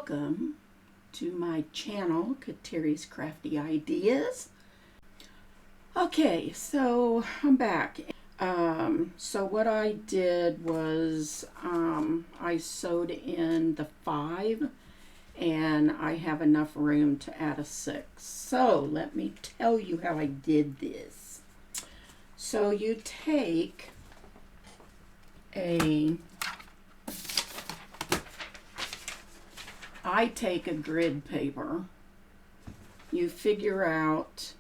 Welcome to my channel, Kateri's Crafty Ideas. Okay, so I'm back. So what I did was I sewed in the 5 and I have enough room to add a 6. So let me tell you how I did this. So you take I take a grid paper. You figure out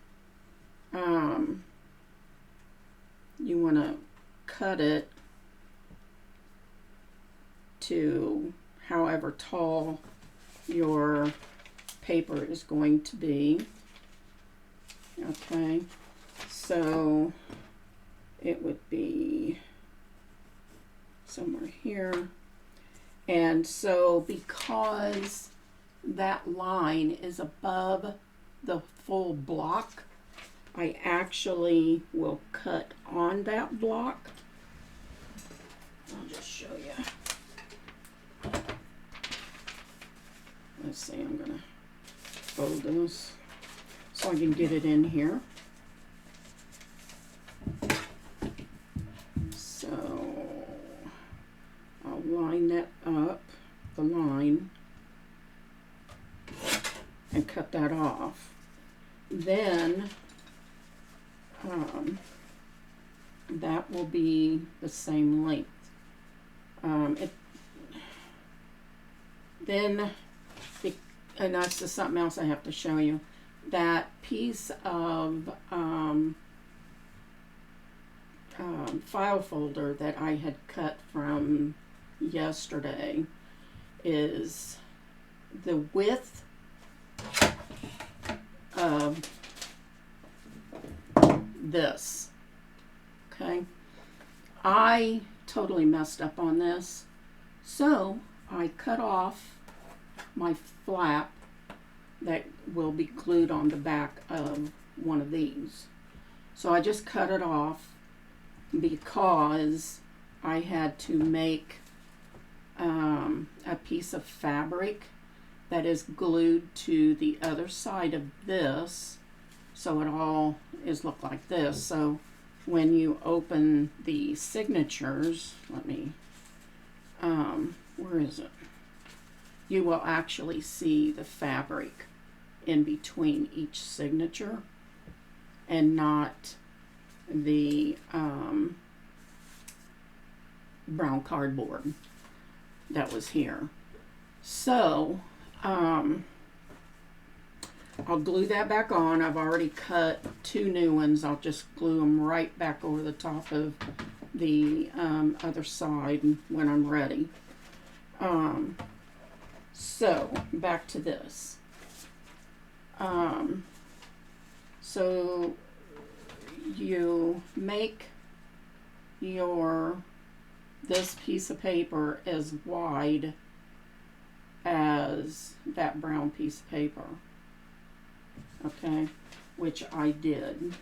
you want to cut it to however tall your paper is going to be. Okay, so it would be somewhere here. And so because that line is above the full block, I actually will cut on that block. I'll just show you. Let's see, I'm gonna fold this so I can get it in here. So I'll line that up, the line, and cut that off. Then that will be the same length. And that's just something else I have to show you. That piece of file folder that I had cut from yesterday is the width of this. Okay, I totally messed up on this, so I cut off my flap that will be glued on the back of one of these. So I just cut it off because I had to make a piece of fabric that is glued to the other side of this, so it all is look like this. So when you open the signatures, let me where is it, you will actually see the fabric in between each signature and not the brown cardboard that was here. So I'll glue that back on. I've already cut 2 new ones. I'll just glue them right back over the top of the other side when I'm ready. So back to this. So you make this piece of paper as wide as that brown piece of paper, okay, which I did,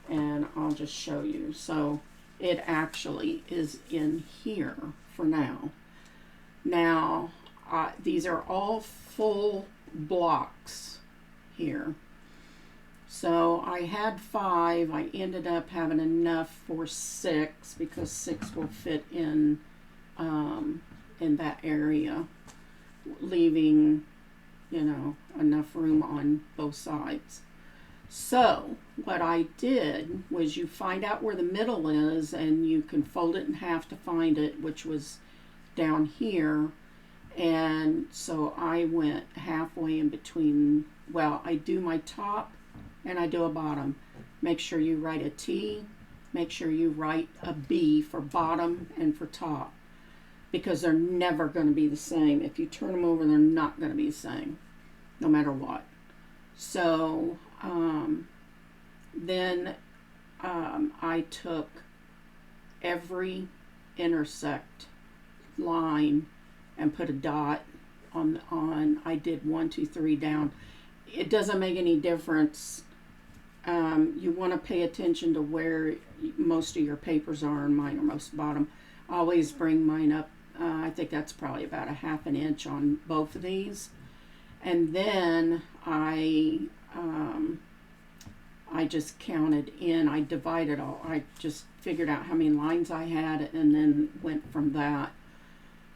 and I'll just show you. So it actually is in here for now. Now these are all full blocks here. So I had 5. I ended up having enough for 6 because 6 will fit in that area, leaving, you know, enough room on both sides. So what I did was you find out where the middle is, and you can fold it in half to find it, which was down here. And so I went halfway in between. Well, I do my top and I do a bottom. Make sure you write a T, make sure you write a B for bottom and for top, because they're never going to be the same. If you turn them over, they're not going to be the same, no matter what. So then I took every intersect line and put a dot on. I did 1, 2, 3 down. It doesn't make any difference. You want to pay attention to where most of your papers are, and mine are most bottom. I always bring mine up I think that's probably about a 1/2 inch on both of these. And then I just counted in, I divided all, I just figured out how many lines I had and then went from that.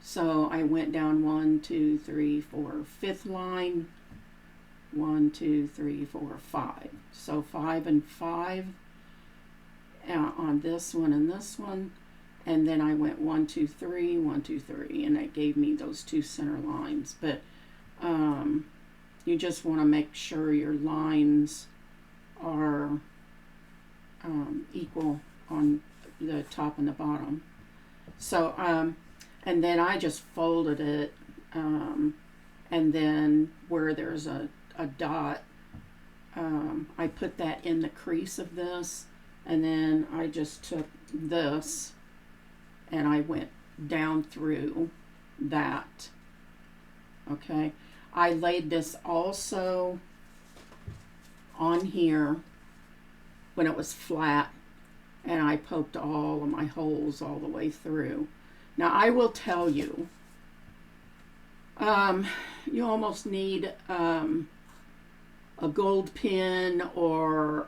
So I went down 1, 2, 3, 4, 5th line, 1, 2, 3, 4, 5. So 5 and 5 on this one and this one. And then I went 1, 2, 3, 1, 2, 3, and it gave me those 2 center lines. But you just want to make sure your lines are equal on the top and the bottom. So, and then I just folded it, and then where there's a dot, I put that in the crease of this, and then I just took this and I went down through that. Okay, I laid this also on here when it was flat, and I poked all of my holes all the way through. Now I will tell you, you almost need a gold pin, or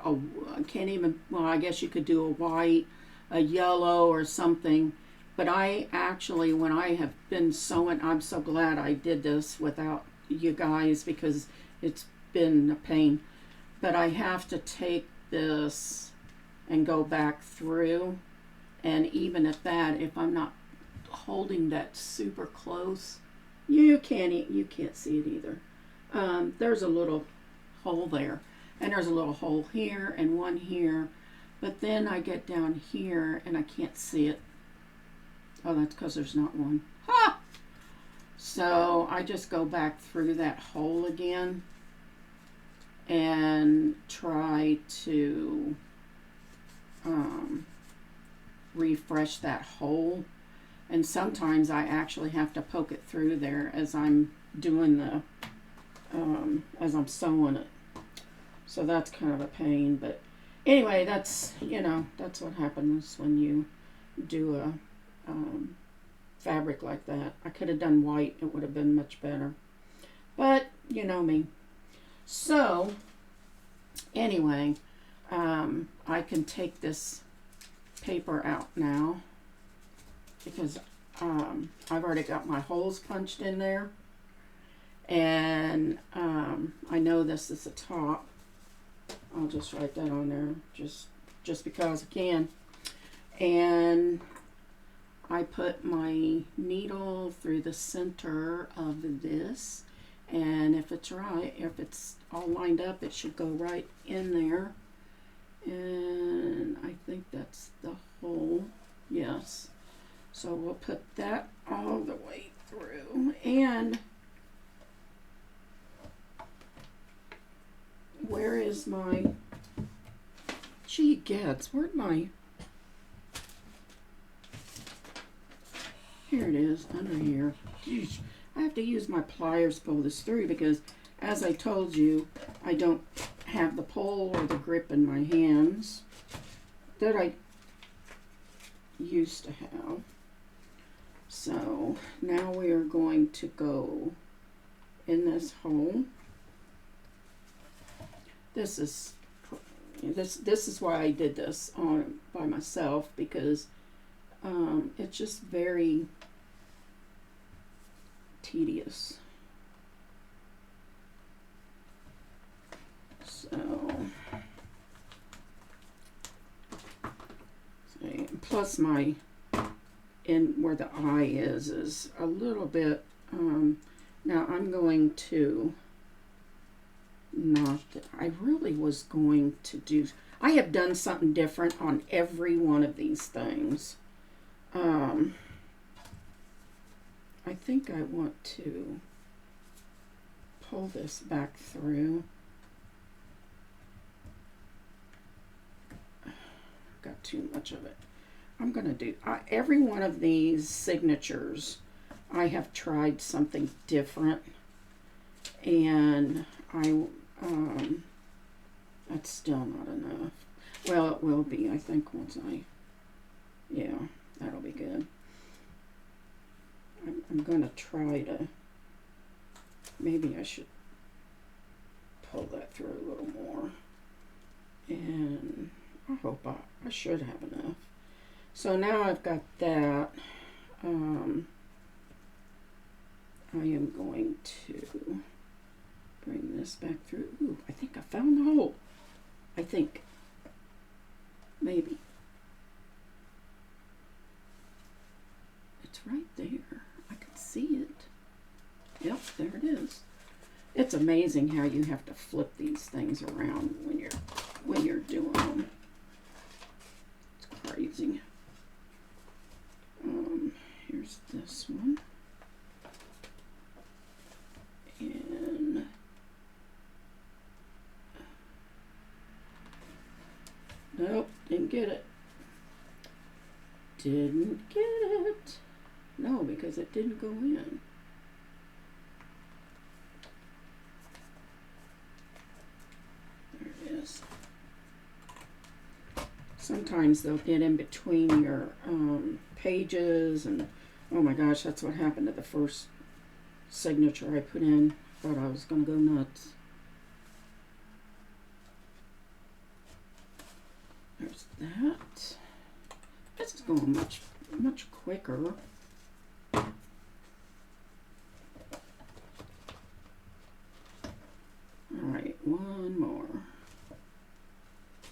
I can't even, well, I guess you could do a white, a yellow or something. But I actually, when I have been sewing, I'm so glad I did this without you guys, because it's been a pain. But I have to take this and go back through, and even at that, if I'm not holding that super close, you can't see it either. There's a little hole there, and there's a little hole here and one here, but then I get down here and I can't see it. Oh, that's because there's not one. Ha! So I just go back through that hole again and try to refresh that hole. And sometimes I actually have to poke it through there as I'm doing the, as I'm sewing it. So that's kind of a pain. But anyway, that's, you know, that's what happens when you do a fabric like that. I could have done white. It would have been much better. But you know me. So anyway, I can take this paper out now, because I've already got my holes punched in there, and I know this is the top. I'll just write that on there just because I can. And I put my needle through the center of this, and if it's right, if it's all lined up, it should go right in there. And I think that's the hole. Yes. So we'll put that all the way through. And where is my, gee gads, where'd my, here it is, under here. Jeez, I have to use my pliers to pull this through, because as I told you, I don't have the pole or the grip in my hands that I used to have. So now we are going to go in this hole. This is why I did this on by myself, because it's just very tedious. So, plus my, in where the eye is a little bit, now I'm going to not, I really was going to do, I have done something different on every one of these things. I think I want to pull this back through. Got too much of it. I'm going to do, every one of these signatures, I have tried something different, and that's still not enough. Well, it will be, I think, once yeah, that'll be good. I'm going to try to, maybe I should pull that through a little more. And I hope I should have enough. So now I've got that. I am going to bring this back through. Ooh, I think I found the hole. I think. Maybe. It's right there. I can see it. Yep, there it is. It's amazing how you have to flip these things around when you're doing them. It's crazy. Here's this one. And nope, didn't get it. Didn't get it. No, because it didn't go in. There it is. Sometimes they'll get in between your pages, and oh my gosh, that's what happened to the first signature I put in. Thought I was going to go nuts. There's that. This is going much quicker. Alright, one more.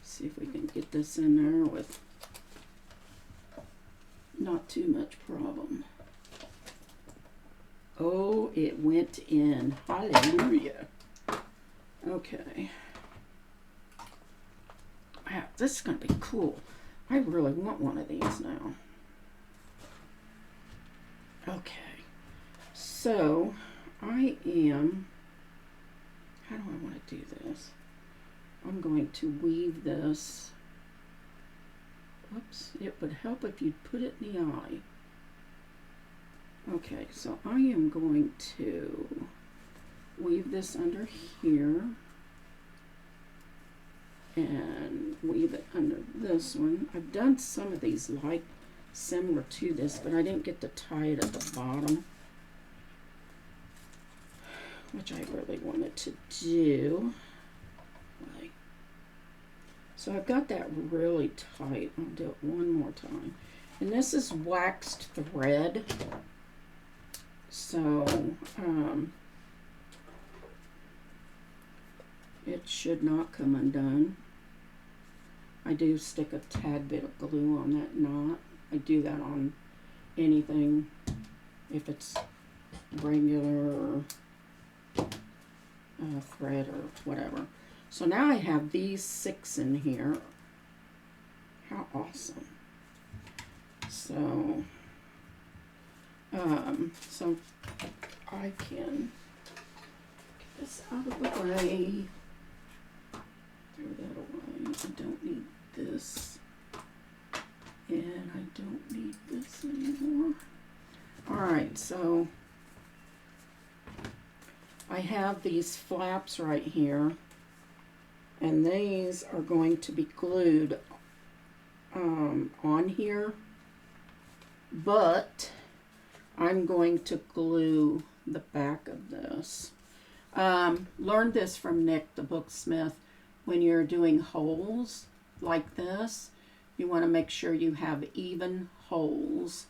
See if we can get this in there with not too much problem. Oh, it went in. Hallelujah. Okay. Wow, this is going to be cool. I really want one of these now. Okay. So, I am... How do I want to do this? I'm going to weave this. Oops. It would help if you'd put it in the eye. Okay, so I am going to weave this under here and weave it under this one. I've done some of these like similar to this, but I didn't get to tie it at the bottom, which I really wanted to do. So I've got that really tight. I'll do it one more time. And this is waxed thread. So, it should not come undone. I do stick a tad bit of glue on that knot. I do that on anything, if it's regular or thread or whatever. So now I have these 6 in here. How awesome. So, so I can get this out of the way. Throw that away. I don't need this. And I don't need this anymore. Alright, so I have these flaps right here. And these are going to be glued on here. But I'm going to glue the back of this. Learned this from Nick, the booksmith. When you're doing holes like this, you want to make sure you have even holes.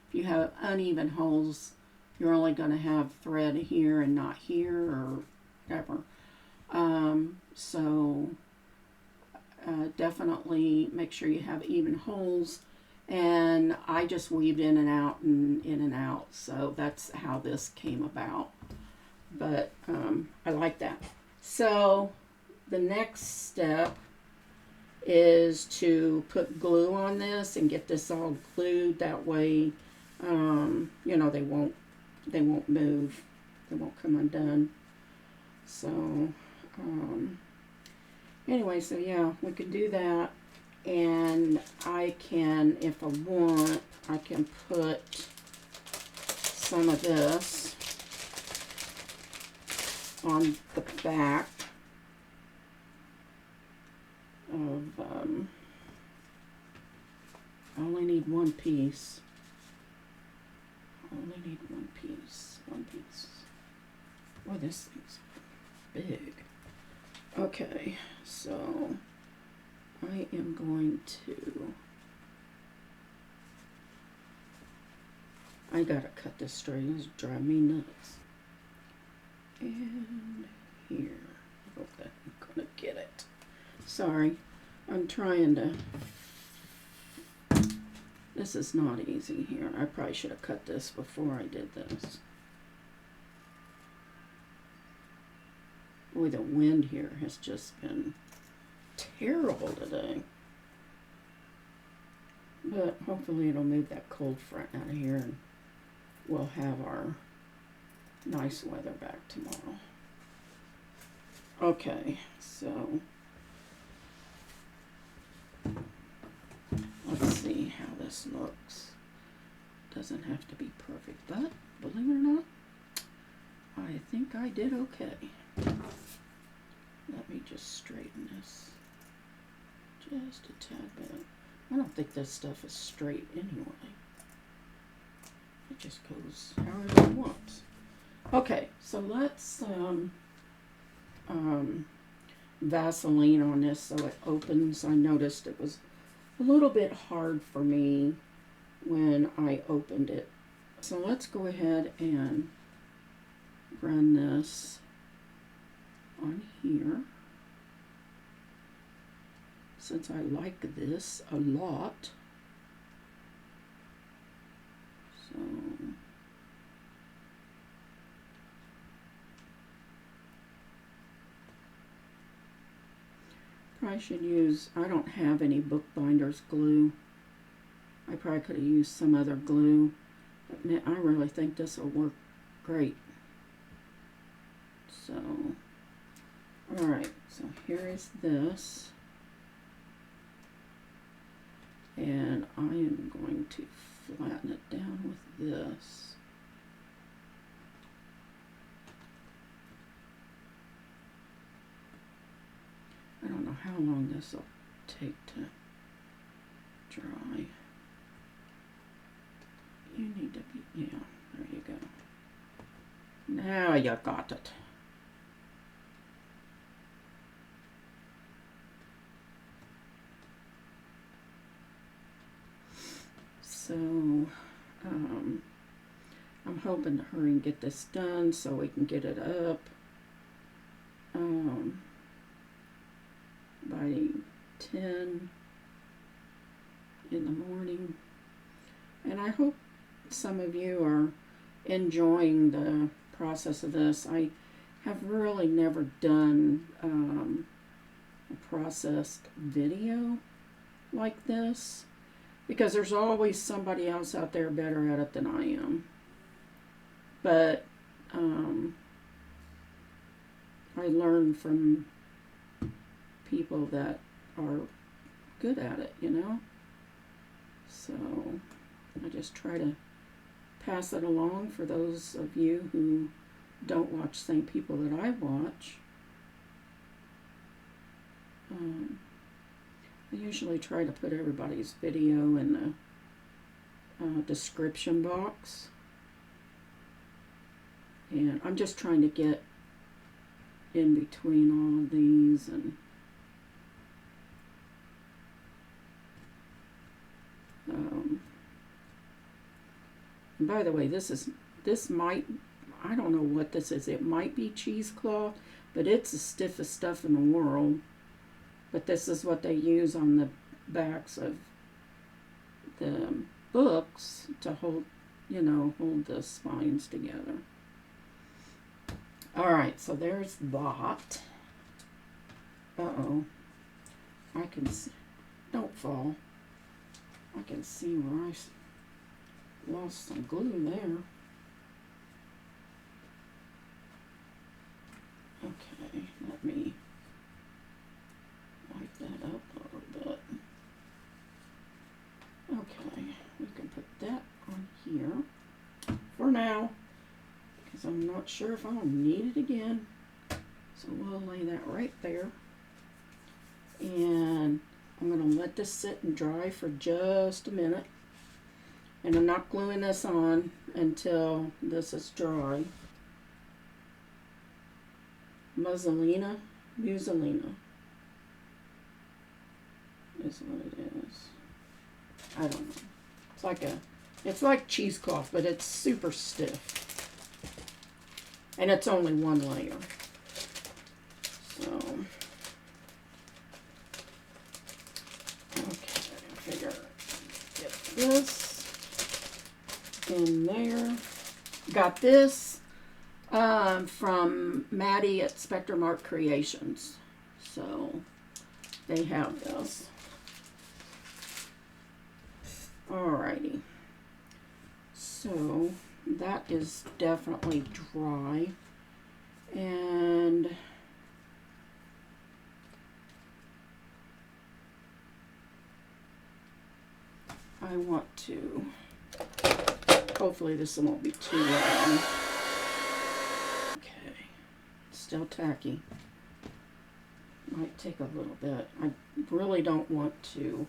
If you have uneven holes, you're only going to have thread here and not here or whatever. So definitely make sure you have even holes. And I just weaved in and out and in and out. So that's how this came about. But I like that. So the next step is to put glue on this and get this all glued. That way, you know, they won't move. They won't come undone. So, anyway, so yeah, we can do that. And I can, if I want, I can put some of this on the back of, I only need one piece. only need one piece. One piece. Boy, this thing's big. Okay, so I am going to... I gotta cut this straight. It's driving me nuts. And here. I hope that I'm gonna get it. Sorry. I'm trying to... This is not easy here. I probably should have cut this before I did this. Boy, the wind here has just been terrible today. But hopefully it'll move that cold front out of here and we'll have our nice weather back tomorrow. Okay, so let's see how this looks. Doesn't have to be perfect, but believe it or not, I think I did okay. Let me just straighten this just a tad bit. I don't think this stuff is straight anyway. It just goes however it wants. Okay, so let's Vaseline on this so it opens. I noticed it was a little bit hard for me when I opened it. So let's go ahead and run this on here. Since I like this a lot. So probably should use, I don't have any bookbinders glue. I probably could have used some other glue. But man, I really think this will work great. So, alright, so here is this. And I am going to flatten it down with this. I don't know how long this will take to dry. You need to be, yeah, there you go. Now you got it. So, I'm hoping to hurry and get this done so we can get it up by 10 in the morning. And I hope some of you are enjoying the process of this. I have really never done a processed video like this, because there's always somebody else out there better at it than I am. But I learn from people that are good at it, you know? So I just try to pass it along for those of you who don't watch the same people that I watch. I usually try to put everybody's video in the description box. And I'm just trying to get in between all of these and and by the way, this might, I don't know what this is. It might be cheesecloth, but it's the stiffest stuff in the world. But this is what they use on the backs of the books to hold, you know, hold the spines together. Alright, so there's that. Uh-oh. I can see, don't fall. I can see where I lost some glue there. Okay, let me wipe that up a little bit. Okay, we can put that on here for now, because I'm not sure if I'll need it again. So we'll lay that right there. And I'm going to let this sit and dry for just a minute. And I'm not gluing this on until this is dry. Muselina is what it is. I don't know. It's like cheesecloth, but it's super stiff. And it's only one layer. So, okay, I figure get this in there. Got this from Madi at Spectrum Art Creations. So, they have this. Alrighty. So, that is definitely dry. And I want to, hopefully this won't be too long. Okay, still tacky. Might take a little bit. I really don't want to.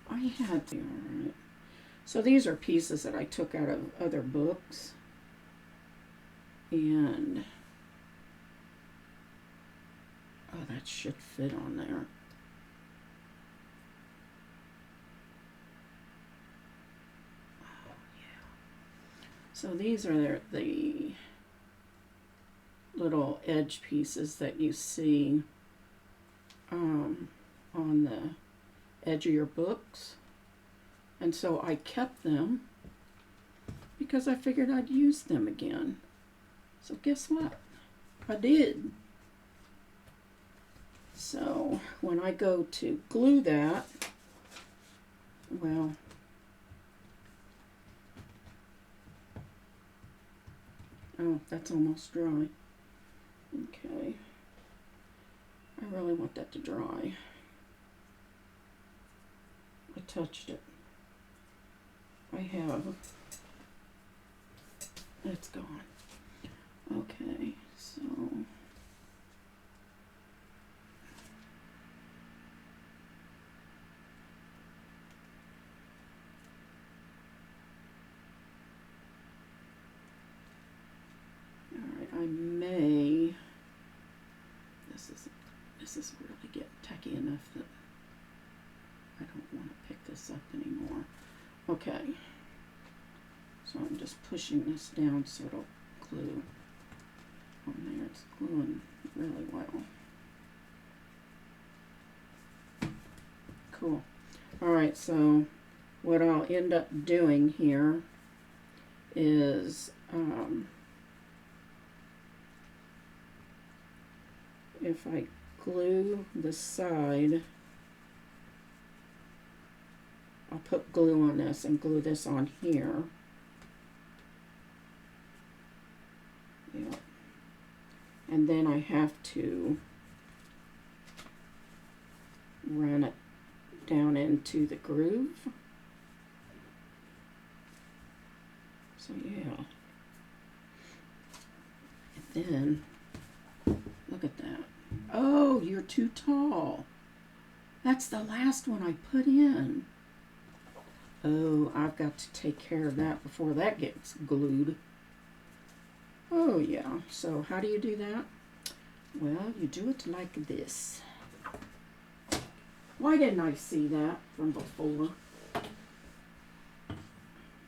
I had to, alright. So these are pieces that I took out of other books. And, oh, that should fit on there. Oh, yeah. So these are the little edge pieces that you see on the edge of your books. And so I kept them because I figured I'd use them again. So guess what? I did. So when I go to glue that, well, oh, that's almost dry. Okay. I really want that to dry. I touched it. I have. It's gone. Okay, so alright, I may this is really getting tacky enough that I don't want to pick this up anymore. Okay. So I'm just pushing this down so it'll glue on there. It's gluing really well. Cool. Alright, so what I'll end up doing here is if I glue the side, I'll put glue on this and glue this on here. Yep. And then I have to run it down into the groove. So yeah. And then, look at that. Oh, you're too tall. That's the last one I put in. Oh, I've got to take care of that before that gets glued. Oh yeah, so how do you do that? Well, you do it like this. Why didn't I see that from before?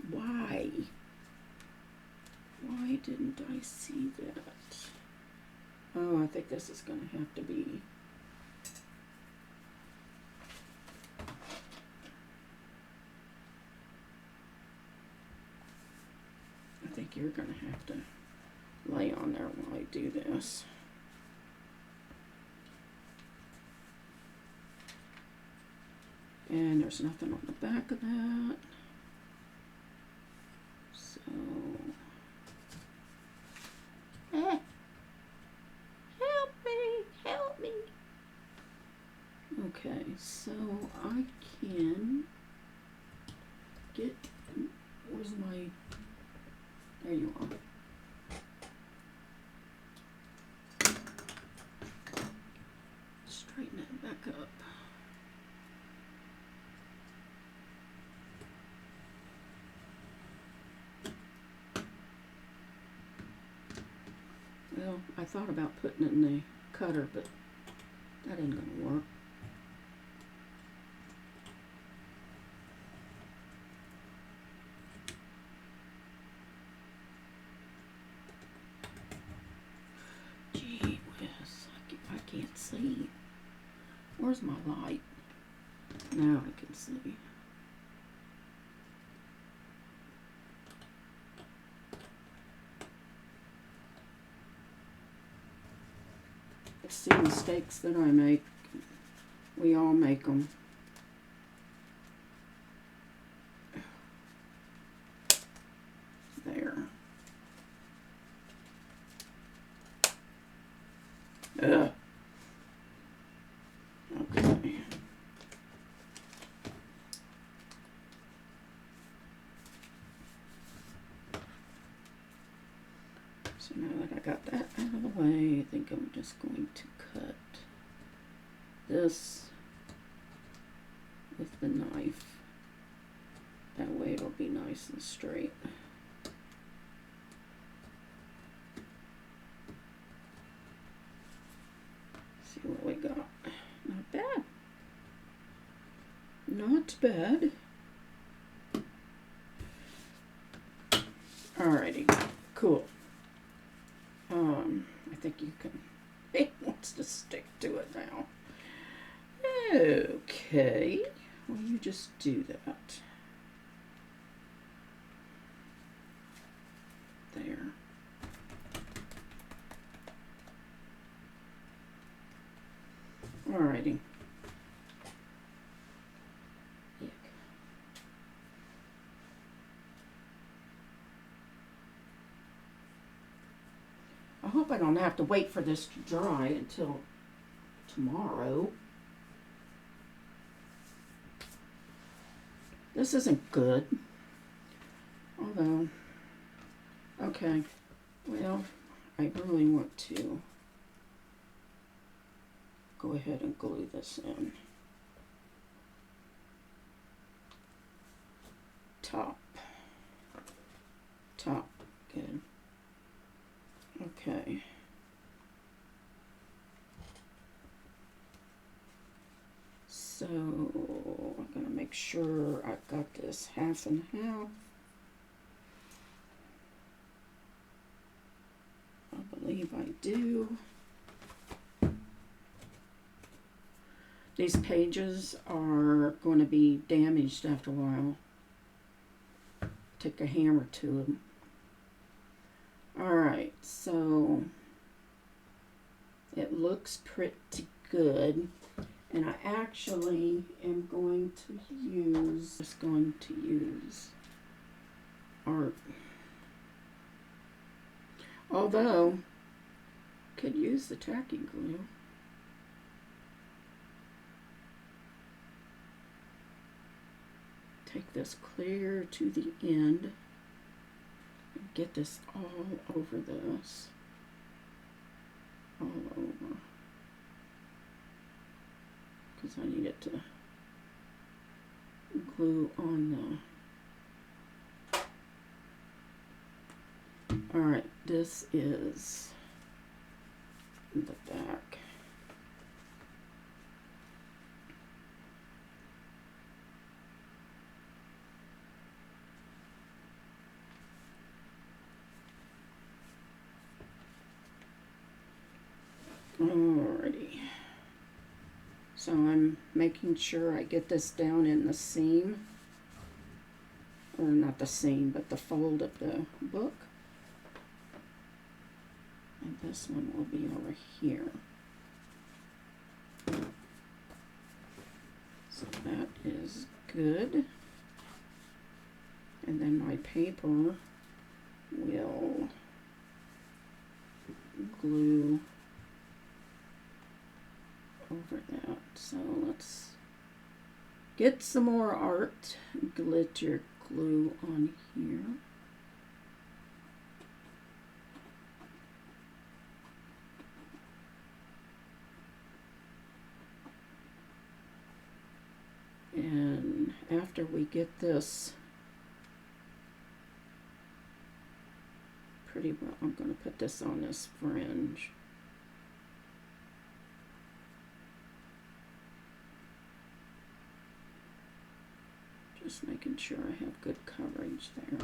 Why? Why didn't I see that? Oh, I think this is going to have to be... I think you're going to have to lay on there while I do this. And there's nothing on the back of that. So... help me, help me. Okay, so I can get... Where's my... There you are. Straighten it back up. Well, I thought about putting it in the cutter, but that ain't gonna work. Gee whiz, I can't see. Where's my light? Now I can see. See mistakes that I make. We all make them. There. Ugh. Okay. So now that I got that out of the way, I think I'm just going to cut this with the knife. That way it'll be nice and straight. See what we got. Not bad. Not bad. Alrighty, cool. I think you can, it wants to stick to it now. Okay, well you just do that. There. Alrighty. I hope I don't have to wait for this to dry until tomorrow. This isn't good. Although, okay, well, I really want to go ahead and glue this in. Top, good. Okay. So I'm gonna make sure I've got this half and half. I believe I do. These pages are going to be damaged after a while. Take a hammer to them. Alright, so it looks pretty good. And I actually am going to use, art. Although, could use the tacky glue. Take this clear to the end. And get this all over this. All over. Because I need it to glue on the... Alright, this is the back. Alrighty. So I'm making sure I get this down in the seam, or not the seam, but the fold of the book. And this one will be over here. So that is good. And then my paper will glue over that. So let's get some more art glitter glue on here. And after we get this pretty well. I'm going to put this on this fringe. Just making sure I have good coverage there.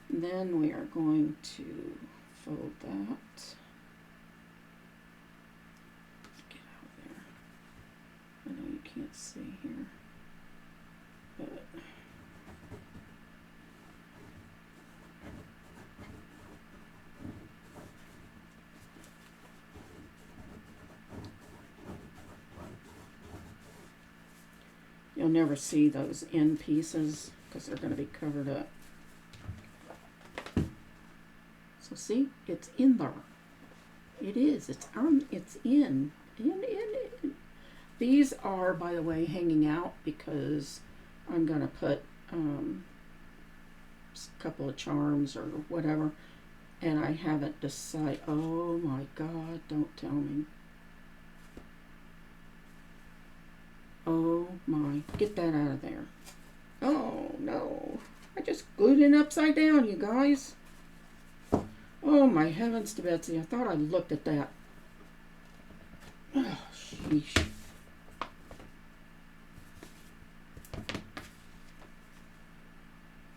And then we are going to fold that. Get out of there. I know you can't see here, but you'll never see those end pieces because they're going to be covered up. So see, it's in there. It is. It's in. These are, by the way, hanging out because I'm going to put a couple of charms or whatever, and I haven't decided. Oh my God, don't tell me. Oh my, get that out of there. Oh no, I just glued it upside down, you guys. Oh my heavens to Betsy, I thought I looked at that. Oh, sheesh.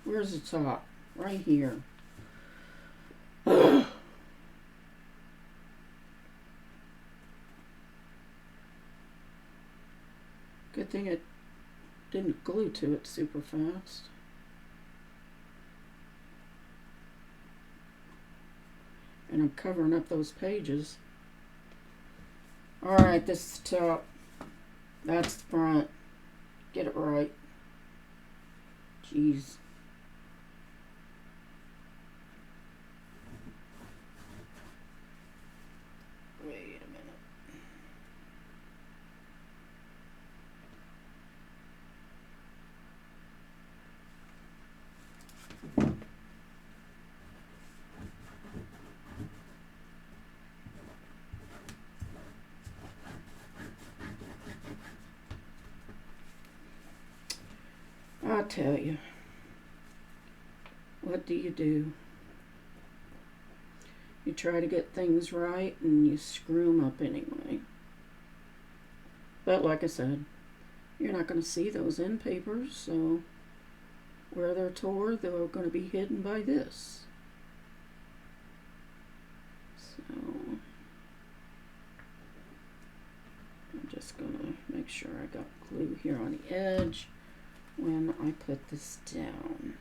Where's the top? Right here. Good thing it didn't glue to it super fast. And I'm covering up those pages. Alright, this is the top. That's the front. Get it right. Jeez. Wait a minute. I tell you, what do? You try to get things right and you screw them up anyway. But like I said, you're not going to see those end papers, so where they're tore, they're going to be hidden by this. So I'm just going to make sure I got glue here on the edge when I put this down.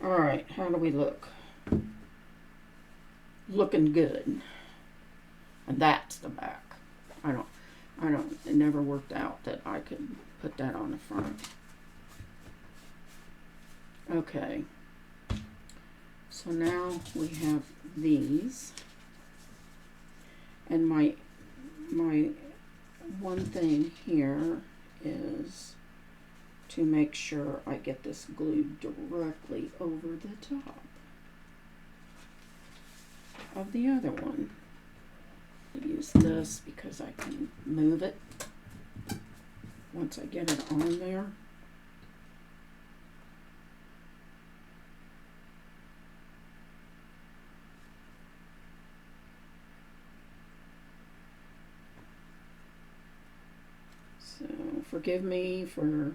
All right, how do we look? Looking good. And that's the back. It never worked out that I could put that on the front. Okay, so now we have these, and my one thing here is to make sure I get this glued directly over the top of the other one. Use this because I can move it once I get it on there. So forgive me for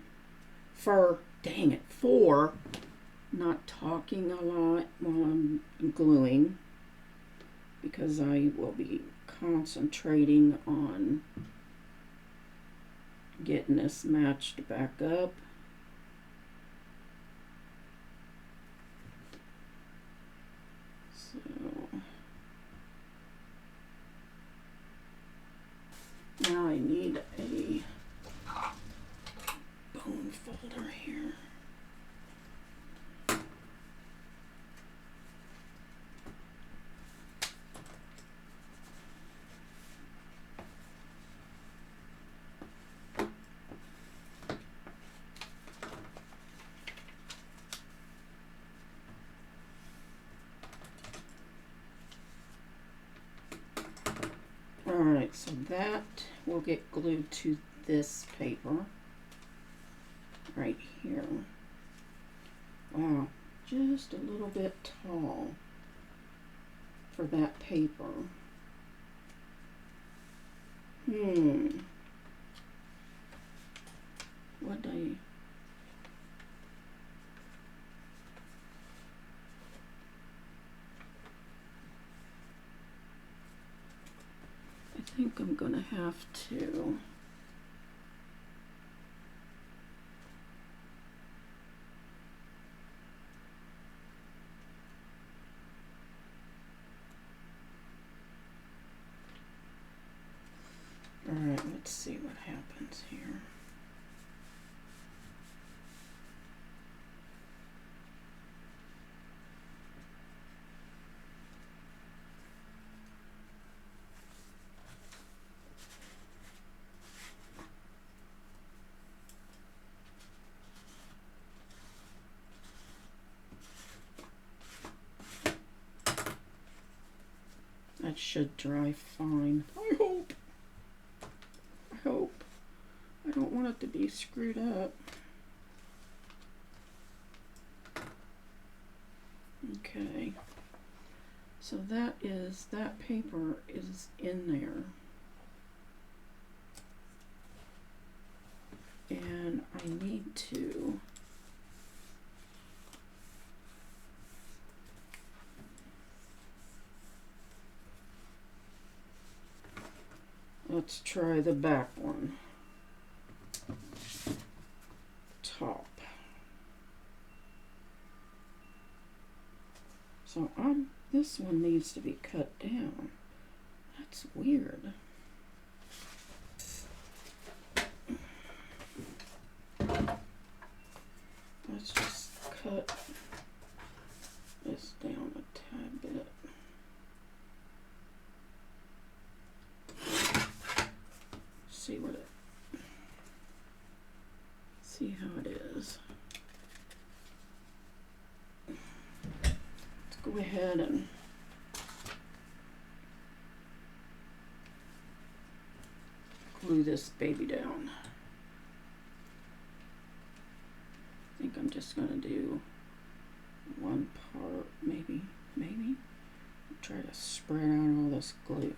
not talking a lot while I'm gluing, because I will be concentrating on getting this matched back up. So now I need a bone folder here. Alright, so that will get glued to this paper right here. Wow, just a little bit tall for that paper. What I think I'm gonna have to Alright, let's see what happens here. That should dry fine. I hope. I don't want it to be screwed up. Okay. So that paper is in there. And I need to let's try the back one. Top. So this one needs to be cut down. That's weird. Let's just cut this down a tad bit. See how it is. Let's go ahead and glue this baby down. I think I'm just going to do one part, maybe. Try to spread out all this glue.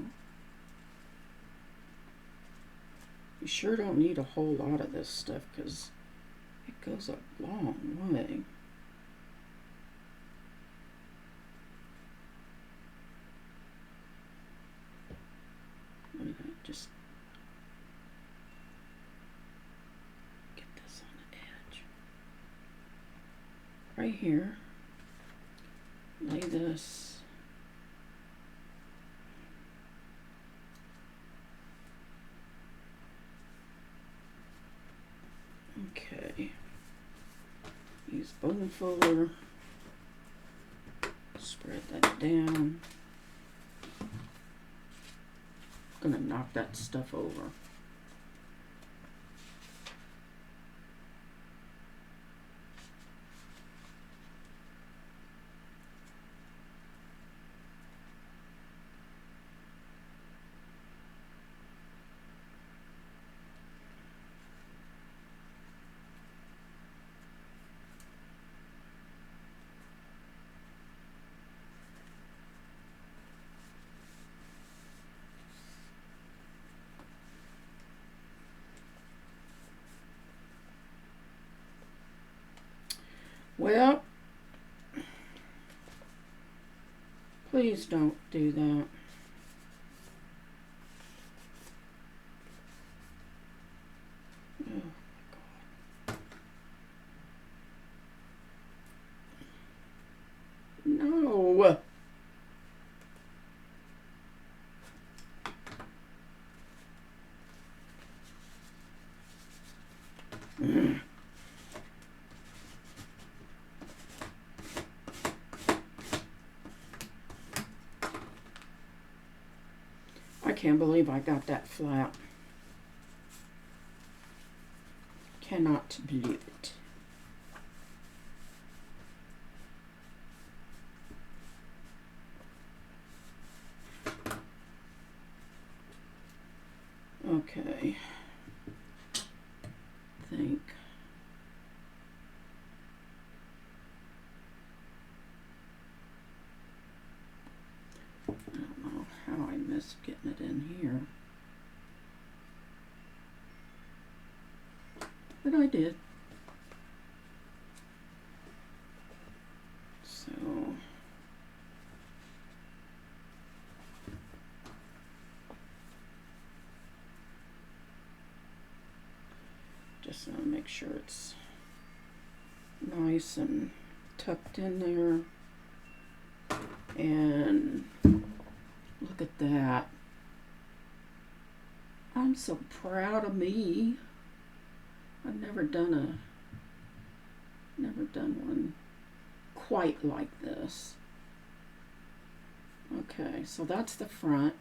You sure don't need a whole lot of this stuff because it goes a long way. I'm going to just get this on the edge. Right here. Lay this. Okay, use bone folder, spread that down. Gonna knock that stuff over. Well, please don't do that. Oh my God. No. I can't believe I got that flat. Cannot believe it. Okay. Think. I don't know how I missed getting it in here. But I did. So just want to make sure it's nice and tucked in there. And look at that. I'm so proud of me. I've never done one quite like this. Okay, so that's the front.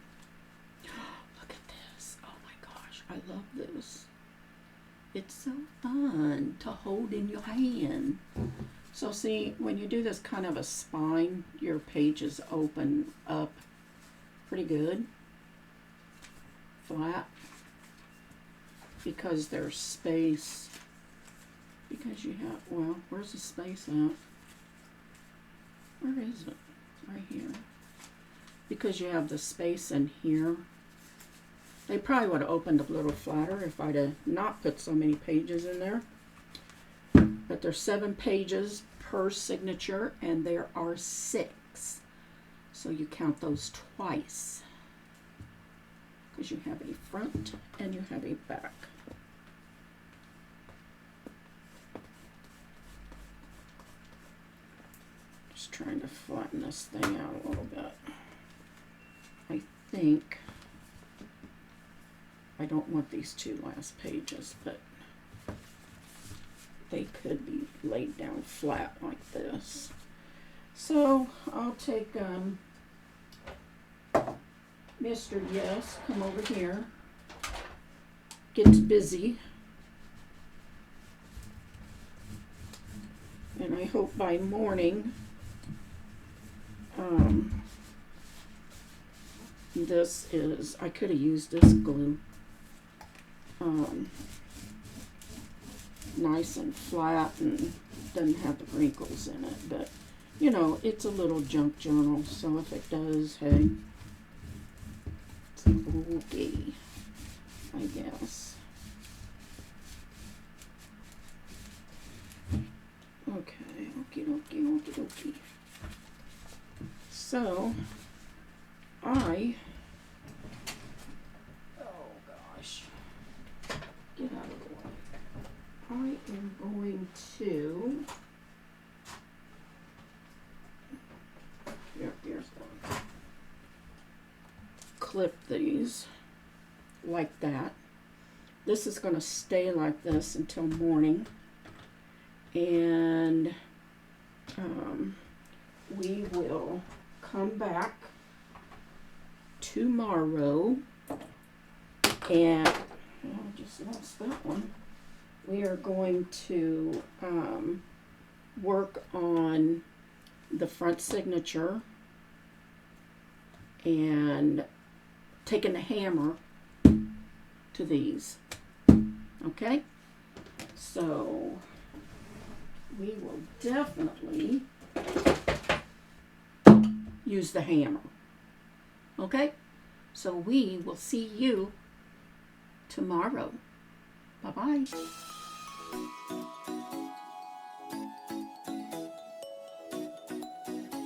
Look at this. Oh my gosh, I love this. It's so fun to hold in your hand. So see, when you do this kind of a spine, your pages open up pretty good. Flat. Because there's space. Because you have, well, where's the space at? Where is it? Right here. Because you have the space in here. They probably would have opened a little flatter if I'd have not put so many pages in there. But there's 7 pages per signature, and there are 6. So you count those twice. Because you have a front and you have a back. Just trying to flatten this thing out a little bit. I think I don't want these 2 last pages, but they could be laid down flat like this. So I'll take Mr. Yes, come over here. Gets busy. And I hope by morning this is, I could have used this glue. Nice and flat and doesn't have the wrinkles in it, but you know, it's a little junk journal, so if it does, hey, it's okay, I guess. Okay, okie dokie, okie dokie. So, oh gosh, get out of the way. I am going to, here's one. Clip these like that. This is going to stay like this until morning. And we will come back tomorrow and I just lost that one. We are going to work on the front signature and taking the hammer to these. Okay? So we will definitely use the hammer. Okay? So we will see you tomorrow. Bye-bye.